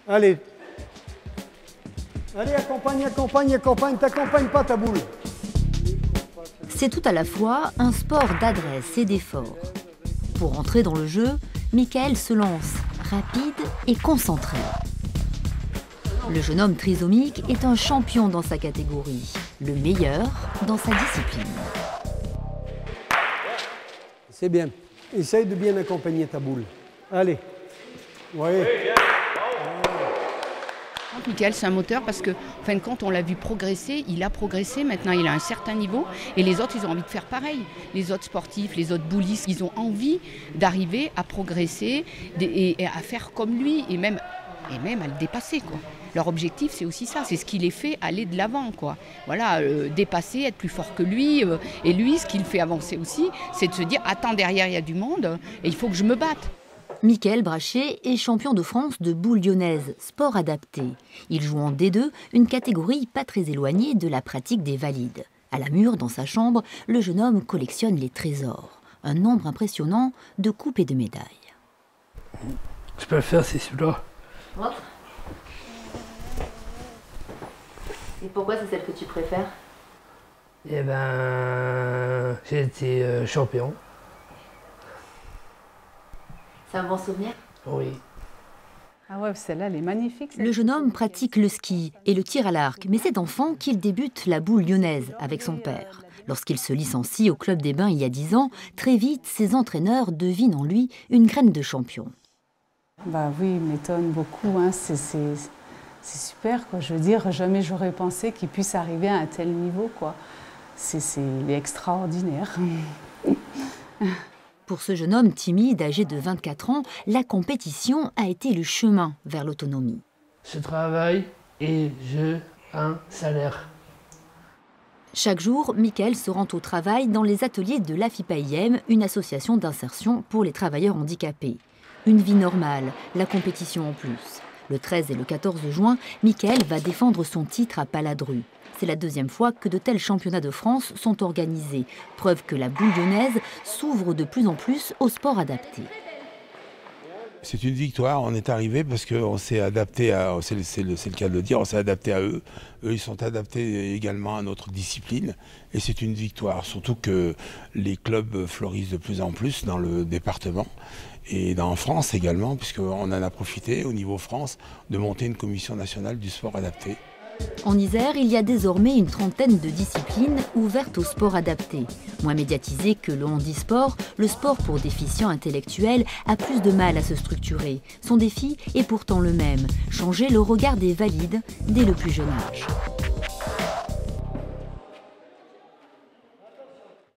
Allez. Allez, accompagne, t'accompagne pas ta boule. C'est tout à la fois un sport d'adresse et d'effort. Pour entrer dans le jeu, Michael se lance rapide et concentré. Le jeune homme trisomique est un champion dans sa catégorie, le meilleur dans sa discipline. C'est bien. Essaye de bien accompagner ta boule. Allez. Ouais. Michael, c'est un moteur parce que, en fin de compte, on l'a vu progresser, il a progressé, maintenant il a un certain niveau et les autres, ils ont envie de faire pareil. Les autres sportifs, les autres boulistes, ils ont envie d'arriver à progresser et à faire comme lui et même à le dépasser, quoi. Leur objectif, c'est aussi ça, c'est ce qui les fait aller de l'avant, quoi. Voilà, dépasser, être plus fort que lui. Et lui, ce qui le fait avancer aussi, c'est de se dire, attends, derrière, il y a du monde et il faut que je me batte. Michael Brachet est champion de France de boule lyonnaise, sport adapté. Il joue en D2, une catégorie pas très éloignée de la pratique des valides. À la mure, dans sa chambre, le jeune homme collectionne les trésors. Un nombre impressionnant de coupes et de médailles. Je peux le faire, c'est celui-là. Montre. Et pourquoi c'est celle que tu préfères? Eh ben, j'ai été champion. C'est un bon souvenir? Oui. Ah ouais, celle-là, elle est magnifique. Le jeune homme pratique le ski et le tir à l'arc, mais c'est enfant qu'il débute la boule lyonnaise avec son père. Lorsqu'il se licencie au Club des Bains il y a 10 ans, très vite, ses entraîneurs devinent en lui une graine de champion. Bah oui, il m'étonne beaucoup, hein. C'est super, quoi. Je veux dire, jamais j'aurais pensé qu'il puisse arriver à un tel niveau, quoi. Il est extraordinaire. Pour ce jeune homme timide, âgé de 24 ans, la compétition a été le chemin vers l'autonomie. Je travaille et j'ai un salaire. Chaque jour, Michael se rend au travail dans les ateliers de l'AFIPAIM, une association d'insertion pour les travailleurs handicapés. Une vie normale, la compétition en plus. Le 13 et le 14 juin, Michael va défendre son titre à Paladru. C'est la deuxième fois que de tels championnats de France sont organisés. Preuve que la boule lyonnaise s'ouvre de plus en plus au sport adapté. C'est une victoire, on est arrivé parce qu'on s'est adapté à, c'est le cas de le dire, on s'est adapté à eux. Eux, ils sont adaptés également à notre discipline et c'est une victoire. Surtout que les clubs fleurissent de plus en plus dans le département et en France également, puisqu'on en a profité au niveau France de monter une commission nationale du sport adapté. En Isère, il y a désormais une trentaine de disciplines ouvertes au sport adapté. Moins médiatisé que le handisport, le sport pour déficients intellectuels a plus de mal à se structurer. Son défi est pourtant le même, changer le regard des valides dès le plus jeune âge.